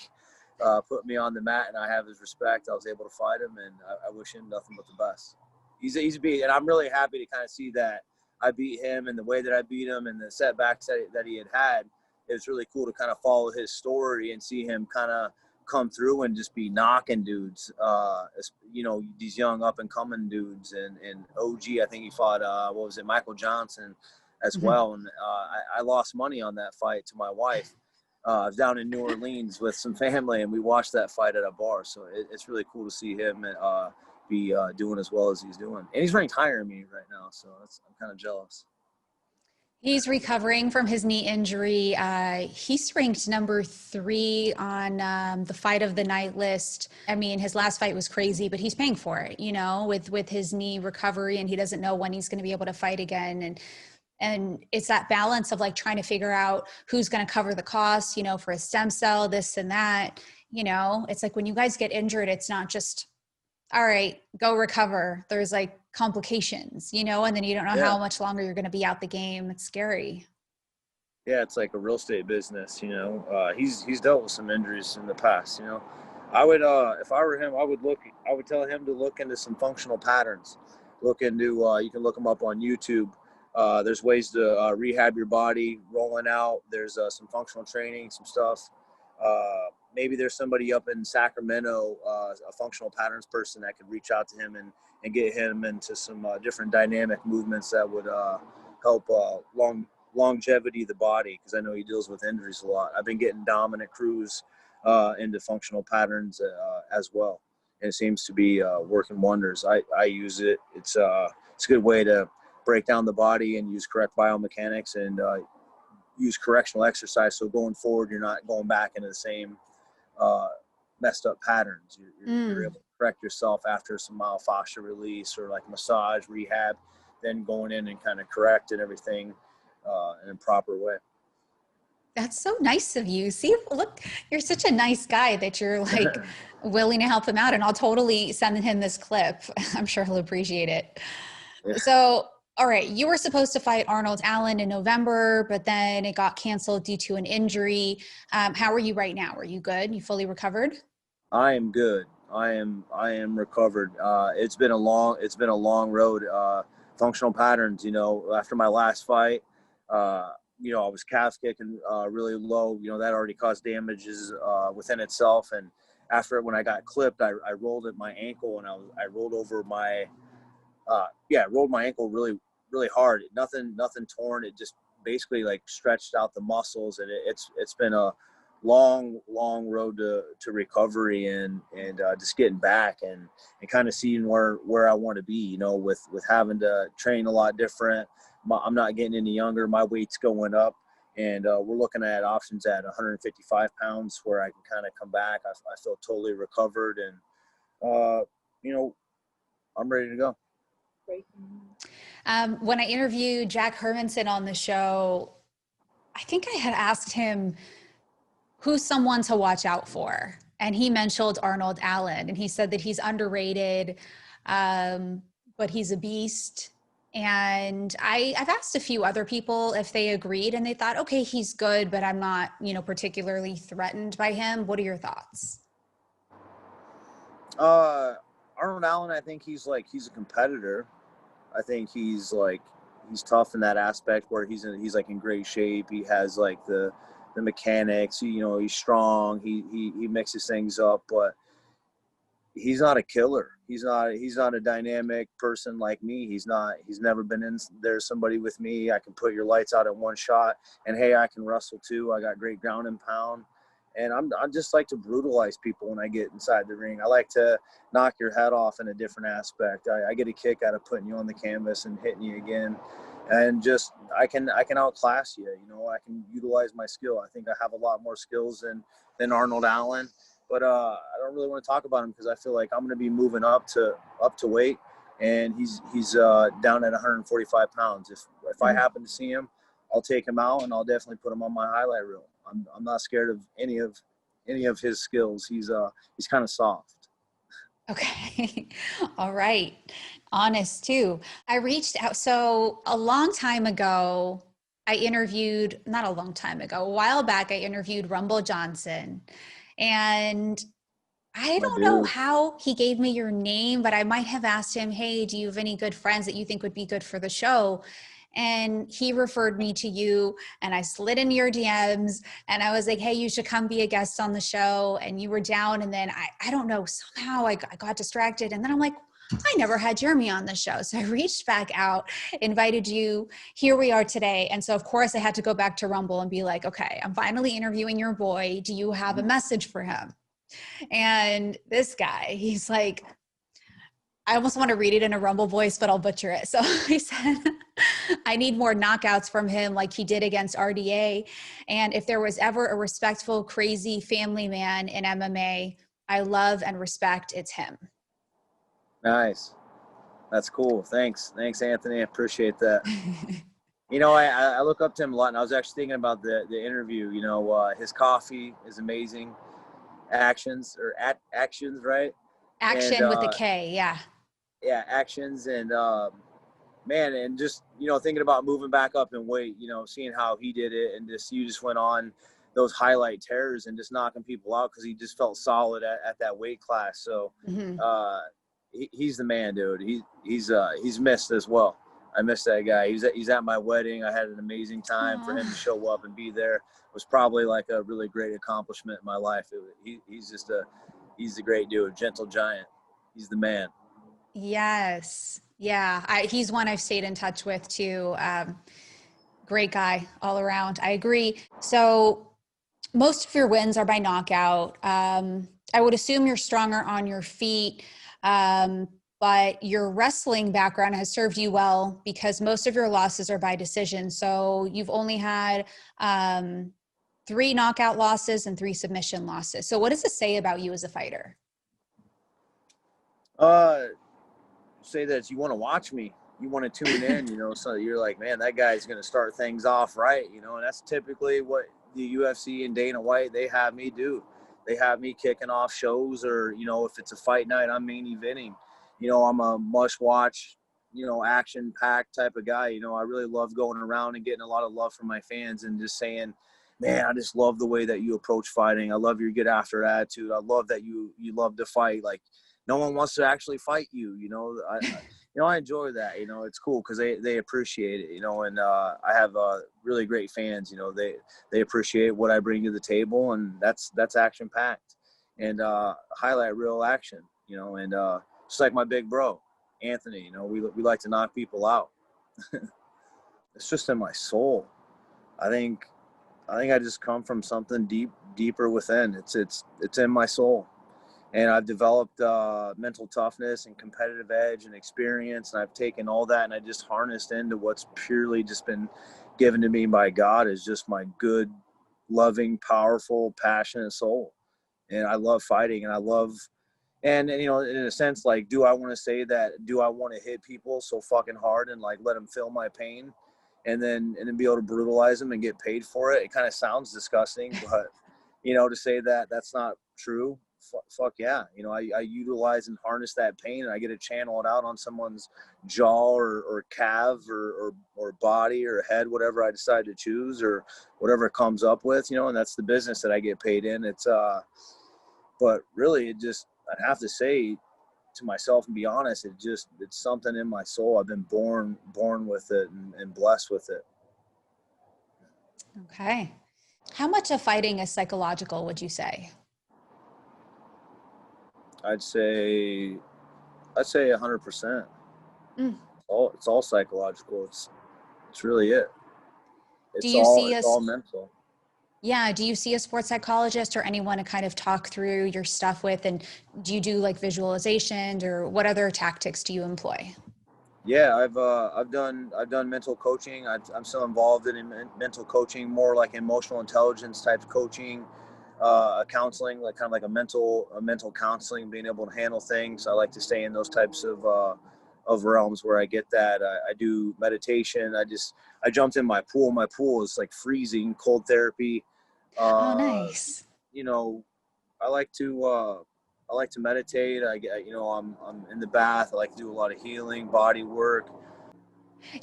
put me on the mat, and I have his respect. I was able to fight him, and I wish him nothing but the best. He's a beat, and I'm really happy to kind of see that I beat him and the way that I beat him and the setbacks that he had. It was really cool to kind of follow his story and see him kind of come through and just be knocking dudes, these young up and coming dudes. And OG, I think he fought, Michael Johnson as well. And I lost money on that fight to my wife. I was down in New Orleans with some family, and we watched that fight at a bar. So it's really cool to see him be doing as well as he's doing. And he's ranked higher than me right now, so I'm kind of jealous. He's recovering from his knee injury. He's ranked number 3 on the fight of the night list. I mean, his last fight was crazy, but he's paying for it, with his knee recovery, and he doesn't know when he's going to be able to fight again. And it's that balance of like trying to figure out who's going to cover the cost, for a stem cell, this and that. you know, it's like when you guys get injured, it's not just, all right, go recover. There's like complications, you know, and then you don't know Yeah. how much longer you're going to be out the game. It's scary. Yeah, it's like a real estate business, you know. He's dealt with some injuries in the past, you know. I would, if I were him, I would tell him to look into some functional patterns. Look into, you can look them up on YouTube. There's ways to rehab your body, rolling out. There's some functional training, some stuff. Maybe there's somebody up in Sacramento, a functional patterns person that could reach out to him and get him into some different dynamic movements that would help longevity of the body, because I know he deals with injuries a lot. I've been getting Dominic Cruz into functional patterns as well, and it seems to be working wonders. I use it. It's a good way to break down the body and use correct biomechanics and use correctional exercise. So going forward, you're not going back into the same messed up patterns. You're able to correct yourself after some myofascial release or like massage, rehab, then going in and kind of correcting everything in a proper way. That's so nice of you. See, look, you're such a nice guy that you're like willing to help him out. And I'll totally send him this clip. I'm sure he'll appreciate it. Yeah. So, all right, you were supposed to fight Arnold Allen in November, but then it got canceled due to an injury. How are you right now? Are you good? You fully recovered? I am good. I am recovered. It's been a long road. Functional patterns, you know, after my last fight, you know, I was calf kicking really low. You know, that already caused damages within itself. And after, when I got clipped, I rolled at my ankle, and I rolled over my rolled my ankle really hard. Nothing torn. It just basically like stretched out the muscles, and it's been a long road to recovery and just getting back and kind of seeing where I want to be, you know, with having to train a lot different. I'm not getting any younger. My weight's going up, and we're looking at options at 155 pounds where I can kind of come back. I feel totally recovered, and you know, I'm ready to go. When I interviewed Jack Hermanson on the show, I think I had asked him who's someone to watch out for. And he mentioned Arnold Allen, and he said that he's underrated, but he's a beast. And I've asked a few other people if they agreed, and they thought, okay, he's good, but I'm not, you know, particularly threatened by him. What are your thoughts? Arnold Allen, I think he's a competitor. I think he's tough in that aspect where he's like in great shape. He has like the mechanics, you know, he's strong. He mixes things up, but he's not a killer. He's not a dynamic person like me. He's never been in there. Somebody with me, I can put your lights out at one shot, and hey, I can wrestle too. I got great ground and pound. And I just like to brutalize people when I get inside the ring. I like to knock your head off in a different aspect. I get a kick out of putting you on the canvas and hitting you again. And just, I can outclass you. You know, I can utilize my skill. I think I have a lot more skills than Arnold Allen. But I don't really want to talk about him because I feel like I'm going to be moving up to weight. And he's down at 145 pounds. If I happen to see him, I'll take him out, and I'll definitely put him on my highlight reel. I'm not scared of any of his skills. He's kind of soft. Okay. All right. Honest too. I reached out. So a long time ago, not a long time ago, a while back, I interviewed Rumble Johnson, and I don't know how he gave me your name, but I might have asked him, hey, do you have any good friends that you think would be good for the show? And he referred me to you, and I slid into your DMs, and I was like, hey, you should come be a guest on the show. And you were down. And then I don't know, somehow I got distracted. And then I'm like, I never had Jeremy on the show. So I reached back out, invited you. Here we are today. And so of course I had to go back to Rumble and be like, okay, I'm finally interviewing your boy. Do you have a message for him? And this guy, he's like, I almost want to read it in a Rumble voice, but I'll butcher it. So he said, I need more knockouts from him like he did against RDA. And if there was ever a respectful, crazy family man in MMA I love and respect, it's him. Nice. That's cool. Thanks, Anthony. I appreciate that. You know, I look up to him a lot, and I was actually thinking about the interview. You know, his coffee is amazing. actions or actions, right? Action And with a K. Yeah. yeah, actions. And man, and just, you know, thinking about moving back up in weight, you know, seeing how he did it, and just, you just went on those highlight tears and just knocking people out because he just felt solid at that weight class. So he's the man, dude. He's missed as well. I miss that guy. He's at my wedding. I had an amazing time. For him to show up and be there was probably like a really great accomplishment in my life. He's a great dude, gentle giant. He's the man. Yes. Yeah. He's one I've stayed in touch with too. Great guy all around. I agree. So most of your wins are by knockout. I would assume you're stronger on your feet. But your wrestling background has served you well because most of your losses are by decision. So you've only had 3 knockout losses and 3 submission losses. So what does it say about you as a fighter? Say that you want to watch me, you want to tune in, you know, so you're like, man, that guy's going to start things off right, you know, and that's typically what the UFC and Dana White, they have me do. They have me kicking off shows, or, you know, if it's a fight night, I'm main eventing. You know, I'm a must-watch, you know, action-packed type of guy. You know, I really love going around and getting a lot of love from my fans and just saying, man, I just love the way that you approach fighting. I love your get-after attitude. I love that you love to fight. Like, no one wants to actually fight you, you know. I enjoy that. You know, it's cool because they appreciate it, you know, and I have really great fans. You know, they appreciate what I bring to the table, and that's action-packed and highlight real action, you know, and just like my big bro, Anthony, you know, we like to knock people out. It's just in my soul. I think I just come from something deeper within. It's in my soul, and I've developed mental toughness and competitive edge and experience, and I've taken all that and I just harnessed into what's purely just been given to me by God, is just my good, loving, powerful, passionate soul. And I love fighting, and I love. And, you know, in a sense, like, do I want to say that? Do I want to hit people so fucking hard and like let them feel my pain, and then be able to brutalize them and get paid for it? It kind of sounds disgusting, but, you know, to say that that's not true, fuck yeah. You know, I utilize and harness that pain, and I get to channel it out on someone's jaw or calf or body or head, whatever I decide to choose or whatever it comes up with, you know, and that's the business that I get paid in. It's but really, I'd have to say to myself and be honest, it's something in my soul. I've been born with it and blessed with it. Okay. How much of fighting is psychological, would you say? I'd say 100%. It's all psychological. It's really it. It's all mental. Yeah. Do you see a sports psychologist or anyone to kind of talk through your stuff with? And do you do like visualization, or what other tactics do you employ? Yeah, I've done mental coaching. I'm still involved in mental coaching, more like emotional intelligence type coaching, counseling, like kind of like a mental counseling, being able to handle things. I like to stay in those types of realms where I get that. I do meditation. I jumped in my pool. My pool is like freezing, cold therapy. Oh, nice. You know, I like to meditate. I'm in the bath. I like to do a lot of healing, body work.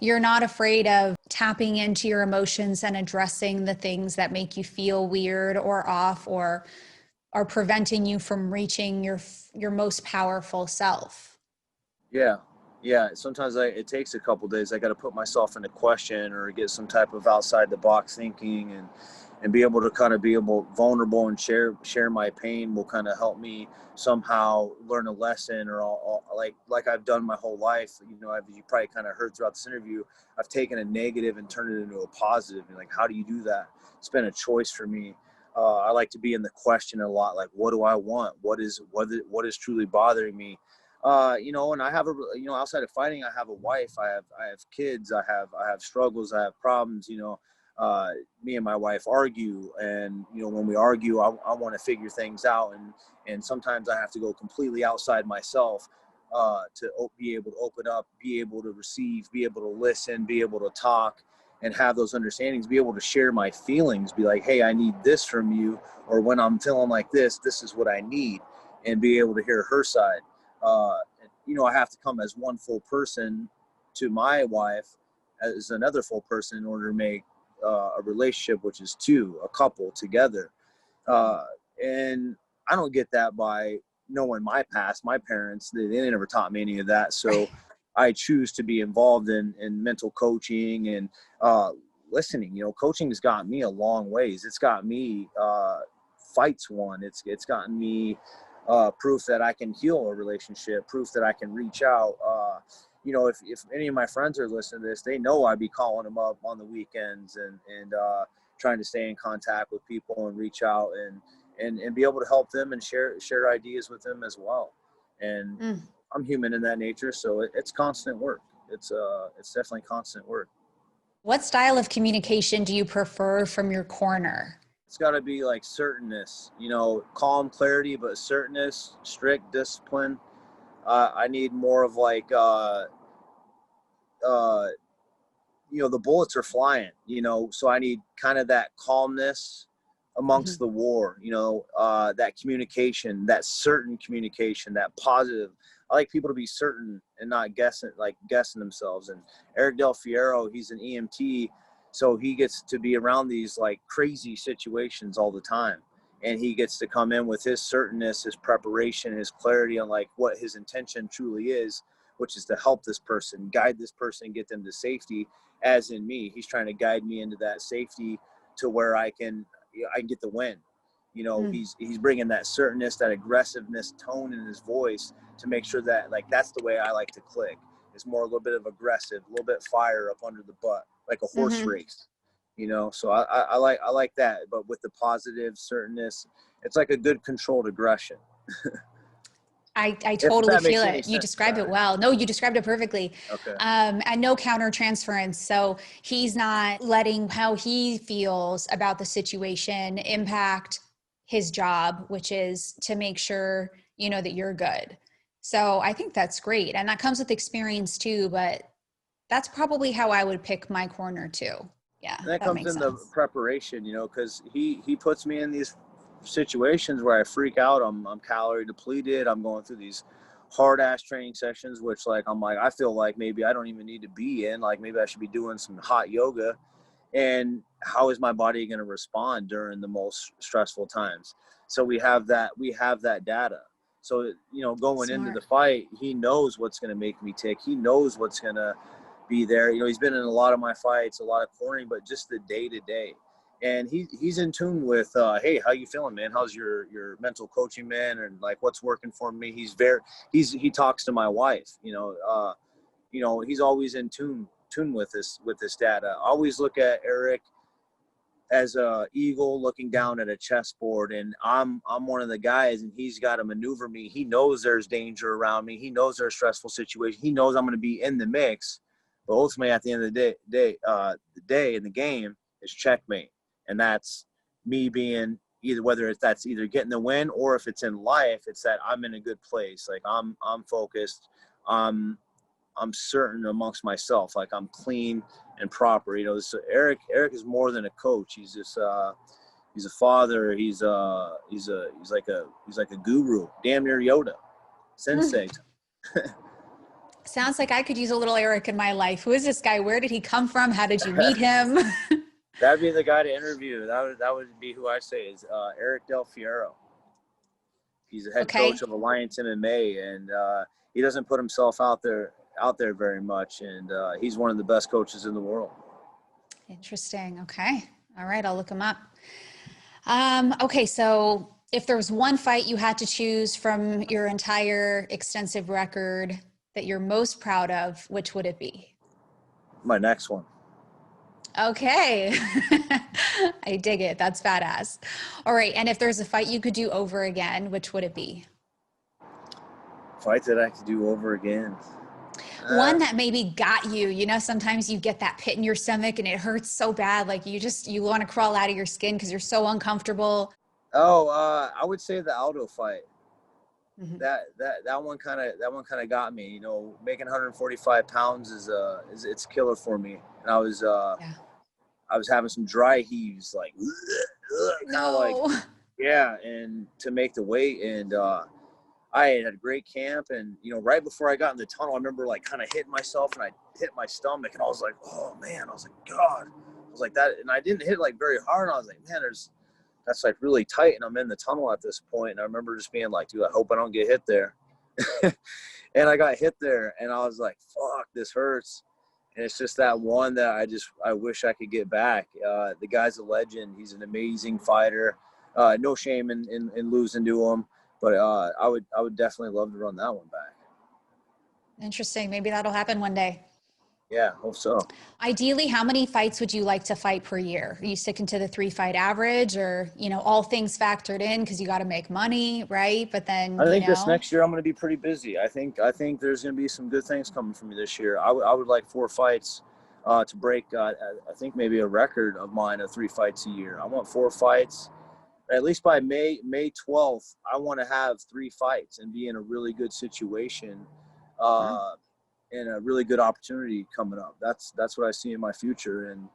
You're not afraid of tapping into your emotions and addressing the things that make you feel weird or off, or are preventing you from reaching your most powerful self. Yeah. Sometimes it takes a couple days. I got to put myself into question or get some type of outside the box thinking, and be able to be vulnerable and share my pain will kind of help me somehow learn a lesson, or like I've done my whole life. You know, you probably kind of heard throughout this interview, I've taken a negative and turned it into a positive. And like, how do you do that? It's been a choice for me. I like to be in the question a lot. Like, what do I want? What is truly bothering me? You know, and I have outside of fighting, I have a wife, I have kids, I have struggles, I have problems, you know. Me and my wife argue, and, you know, when we argue, I want to figure things out. And sometimes I have to go completely outside myself, to be able to open up, be able to receive, be able to listen, be able to talk. and have those understandings, be able to share my feelings, be like, hey, I need this from you, or when I'm feeling like this is what I need, and be able to hear her side. I have to come as one full person to my wife as another full person in order to make a relationship, which is two, a couple together. And I don't get that by knowing my past. My parents, they never taught me any of that. So I choose to be involved in mental coaching and listening. Coaching has gotten me a long ways. It's got me fights won. It's gotten me proof that I can heal a relationship, proof that I can reach out. If any of my friends are listening to this, they know I'd be calling them up on the weekends and trying to stay in contact with people and reach out and be able to help them and share ideas with them as well. And I'm human in that nature, so it's constant work. It's definitely constant work. What style of communication do you prefer from your corner? It's got to be like certainness, calm clarity, but certainness, strict discipline. I need more of like, the bullets are flying, so I need kind of that calmness amongst the war, that communication, that certain communication, that positive. I like people to be certain and not guessing themselves. And Eric Del Fierro, he's an EMT, so he gets to be around these like crazy situations all the time. And he gets to come in with his certainness, his preparation, his clarity on like what his intention truly is, which is to help this person, guide this person, get them to safety. As in me, he's trying to guide me into that safety to where I can get the win. He's bringing that certainness, that aggressiveness tone in his voice to make sure that like that's the way I like to click. It's more a little bit of aggressive, a little bit fire up under the butt, like a horse race. So I like that, but with the positive certainness, it's like a good controlled aggression. I totally feel it. You described it well. No, you described it perfectly. Okay. And no countertransference. So he's not letting how he feels about the situation impact his job, which is to make sure, that you're good. So I think that's great. And that comes with experience too, but that's probably how I would pick my corner too. Yeah. And that comes in the preparation, because he puts me in these situations where I freak out. I'm calorie depleted. I'm going through these hard ass training sessions, which like I'm like I feel like maybe I don't even need to be in. Like maybe I should be doing some hot yoga. And how is my body going to respond during the most stressful times? So we have that data. So going into the fight, he knows what's going to make me tick. He knows what's going to be there. He's been in a lot of my fights, a lot of cornering, but just the day to day. And he's in tune with, hey, how you feeling, man? How's your mental coaching, man? And like, what's working for me? He talks to my wife, he's always in tune with this data. I always look at Eric as a eagle looking down at a chessboard, and I'm one of the guys, and he's got to maneuver me. He knows there's danger around me. He knows there's stressful situation. He knows I'm going to be in the mix, but ultimately at the end of the day in the game is checkmate. And that's me being that's either getting the win, or if it's in life, it's that I'm in a good place. Like I'm focused. I'm certain amongst myself. Like I'm clean and proper. So Eric is more than a coach. He's just he's a father. He's like a guru, damn near Yoda, sensei. Sounds like I could use a little Eric in my life. Who is this guy? Where did he come from? How did you meet him? That'd be the guy to interview. That would be who I say is Eric Del Fierro. He's the head coach of Alliance MMA, and he doesn't put himself out there very much, and he's one of the best coaches in the world. Interesting. Okay. All right. I'll look him up. Okay. So if there was one fight you had to choose from your entire extensive record that you're most proud of, which would it be? My next one. Okay. I dig it. That's badass. All right. And if there's a fight you could do over again, which would it be? Fight that I could do over again. One that maybe got you, sometimes you get that pit in your stomach and it hurts so bad. Like you want to crawl out of your skin because you're so uncomfortable. I would say the Aldo fight. Mm-hmm. That one kind of got me, making 145 pounds is it's killer for me. And I was, I was having some dry heaves, like, kind of like, No. yeah. And to make the weight, and I had a great camp. And, you know, right before I got in the tunnel, I remember like kind of hitting myself, and I hit my stomach, and I was like, oh man, I was like, God, I was like that. And I didn't hit like very hard. And I was like, man, that's like really tight. And I'm in the tunnel at this point. And I remember just being like, dude, I hope I don't get hit there. And I got hit there, and I was like, fuck, this hurts. And it's just that one that I wish I could get back. The guy's a legend. He's an amazing fighter. No shame in losing to him, but I would definitely love to run that one back. Interesting. Maybe that'll happen one day. Yeah, hope so. Ideally, how many fights would you like to fight per year? Are you sticking to the 3-fight average, or, you know, all things factored in because you got to make money, right? But then, I think this next year I'm going to be pretty busy. I think there's going to be some good things coming from me this year. I would like 4 fights to break, I think maybe a record of mine of 3 fights a year. I want 4 fights. At least by May 12th, I want to have 3 fights and be in a really good situation. And a really good opportunity coming up. That's what I see in my future. And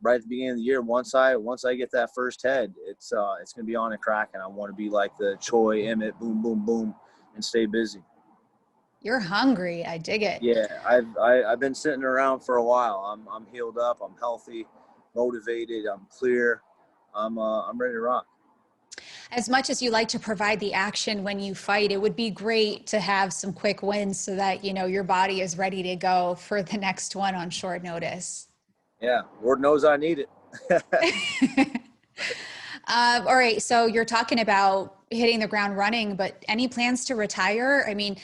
right at the beginning of the year, once I get that first head, it's going to be on a crack, and I want to be like the Choi, EMMETT, boom, boom, boom, and stay busy. You're hungry. I dig it. Yeah, I've been sitting around for a while. I'm healed up. I'm healthy, motivated. I'm clear. I'm ready to rock. As much as you like to provide the action when you fight, it would be great to have some quick wins so that, you know, your body is ready to go for the next one on short notice. Yeah, Lord knows I need it. All right. So you're talking about hitting the ground running, but any plans to retire? I mean,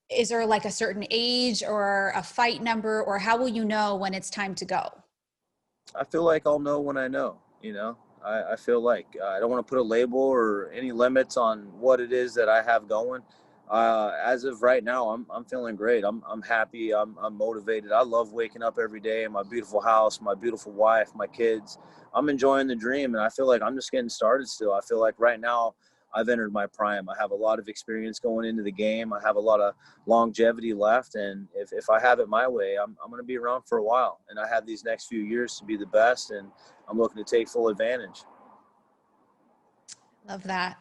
is there like a certain age or a fight number, or how will you know when it's time to go? I feel like I'll know when I know, you know. I feel like I don't want to put a label or any limits on what it is that I have going. As of right now, I'm feeling great. I'm happy. I'm motivated. I love waking up every day in my beautiful house, my beautiful wife, my kids. I'm enjoying the dream, and I feel like I'm just getting started still. I feel like right now I've entered my prime. I have a lot of experience going into the game. I have a lot of longevity left, and if I have it my way, I'm going to be around for a while. And I have these next few years to be the best, and I'm looking to take full advantage. Love that.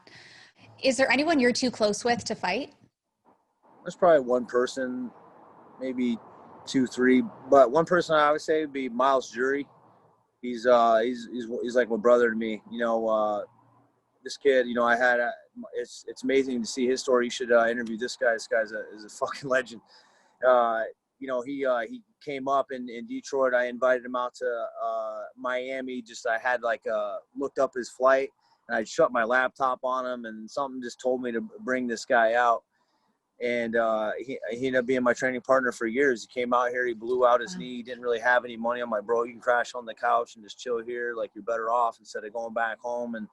Is there anyone you're too close with to fight? There's probably one person, maybe 2, 3, but one person I would say would be Miles Jury. He's like my brother to me. You know, this kid, you know, it's amazing to see his story. You should interview this guy. This guy's is a fucking legend. You know, he came up in Detroit. I invited him out to Miami. I had looked up his flight, and I shut my laptop on him, and something just told me to bring this guy out. And he ended up being my training partner for years. He came out here, he blew out his knee. He didn't really have any money. I'm like, bro, you can crash on the couch and just chill here. Like, you're better off instead of going back home and,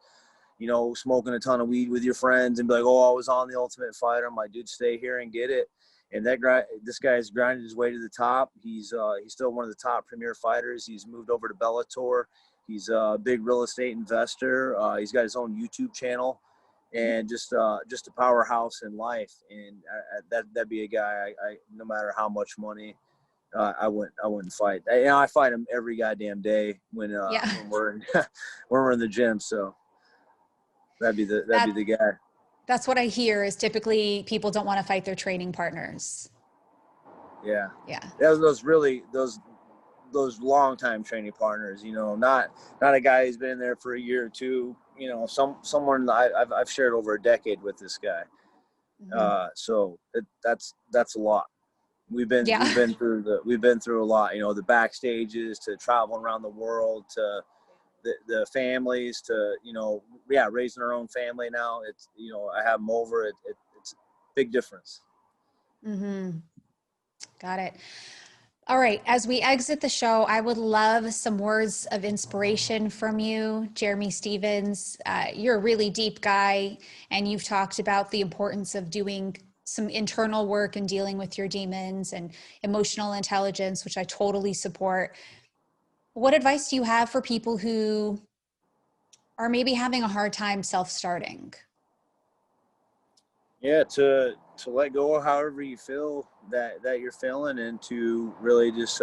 you know, smoking a ton of weed with your friends and be like, oh, I was on the Ultimate Fighter. I'm like, dude, stay here and get it. And this guy has grinded his way to the top. He's still one of the top premier fighters. He's moved over to Bellator. He's a big real estate investor. He's got his own YouTube channel, and just a powerhouse in life. And that'd be a guy I no matter how much money I wouldn't fight. I fight him every goddamn day when we're in, when we're in the gym. So that'd be the guy. That's what I hear is typically people don't want to fight their training partners. Yeah. Yeah. Those long time training partners, you know, not a guy who's been in there for a year or two, you know, someone I've shared over a decade with this guy. Mm-hmm. So that's a lot. We've been through a lot, you know, the backstages to traveling around the world to the families to, you know, raising our own family now. It's, you know, I have them over. It's a big difference. Mm-hmm. Got it. All right. As we exit the show, I would love some words of inspiration from you, Jeremy Stephens. You're a really deep guy, and you've talked about the importance of doing some internal work and dealing with your demons and emotional intelligence, which I totally support. What advice do you have for people who are maybe having a hard time self-starting? Yeah, to let go of however you feel that you're feeling, and to really just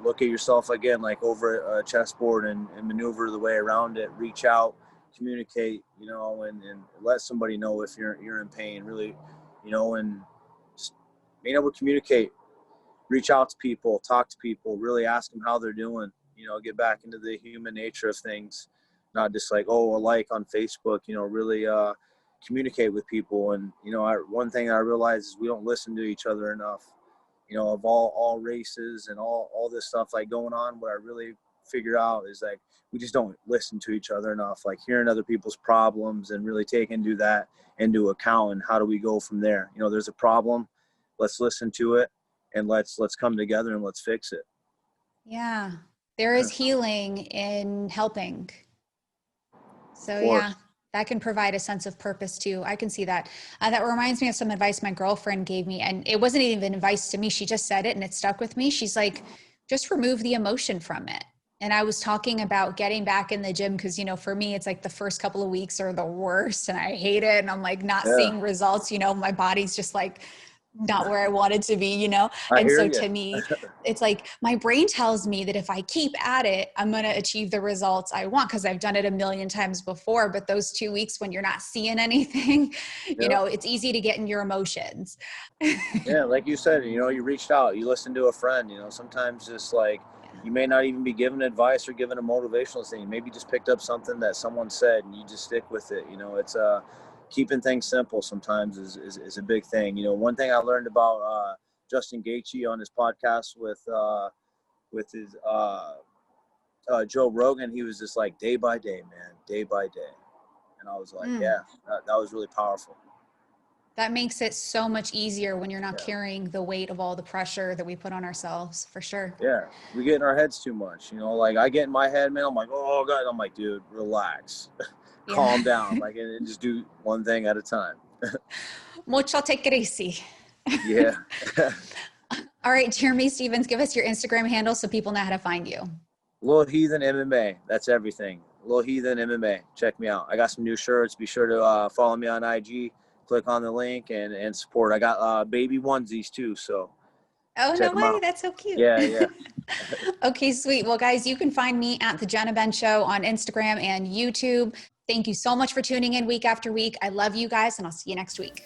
look at yourself again, like over a chessboard, and maneuver the way around it. Reach out, communicate, and let somebody know if you're in pain. Really, and just being able to communicate, reach out to people, talk to people, really ask them how they're doing. Get back into the human nature of things, not just like, oh, a like on Facebook. Really communicate with people. And one thing I realize is we don't listen to each other enough. Of all races and all this stuff like going on. What I really figure out is like we just don't listen to each other enough. Like hearing other people's problems and really taking that into account. And how do we go from there? There's a problem. Let's listen to it, and let's come together and let's fix it. Yeah. There is healing in helping. So yeah, that can provide a sense of purpose too. I can see that. That reminds me of some advice my girlfriend gave me, and it wasn't even advice to me. She just said it and it stuck with me. She's like, just remove the emotion from it. And I was talking about getting back in the gym because, for me, it's like the first couple of weeks are the worst and I hate it. And I'm like not seeing results, my body's just like not where I wanted to be, And so to me, it's like my brain tells me that if I keep at it, I'm going to achieve the results I want because I've done it a million times before. But those 2 weeks when you're not seeing anything, it's easy to get in your emotions. Yeah, like you said, you reached out, you listened to a friend. Sometimes just like you may not even be given advice or given a motivational thing. You maybe just picked up something that someone said and you just stick with it. It's keeping things simple sometimes is a big thing. One thing I learned about Justin Gaethje on his podcast with his Joe Rogan, he was just like day by day, man, day by day. And I was like, yeah, that was really powerful. That makes it so much easier when you're not carrying the weight of all the pressure that we put on ourselves, for sure. Yeah, we get in our heads too much. Like I get in my head, man. I'm like, oh God. I'm like, dude, relax, calm down, like, and just do one thing at a time. Mucho take it easy. Yeah. All right, Jeremy Stevens, give us your Instagram handle so people know how to find you. Lil Heathen MMA. That's everything. Lil Heathen MMA. Check me out. I got some new shirts. Be sure to follow me on IG. Click on the link and support. I got baby onesies too. So. Oh, no way. That's so cute. Yeah. Okay, sweet. Well, guys, you can find me at The Jenna Ben Show on Instagram and YouTube. Thank you so much for tuning in week after week. I love you guys, and I'll see you next week.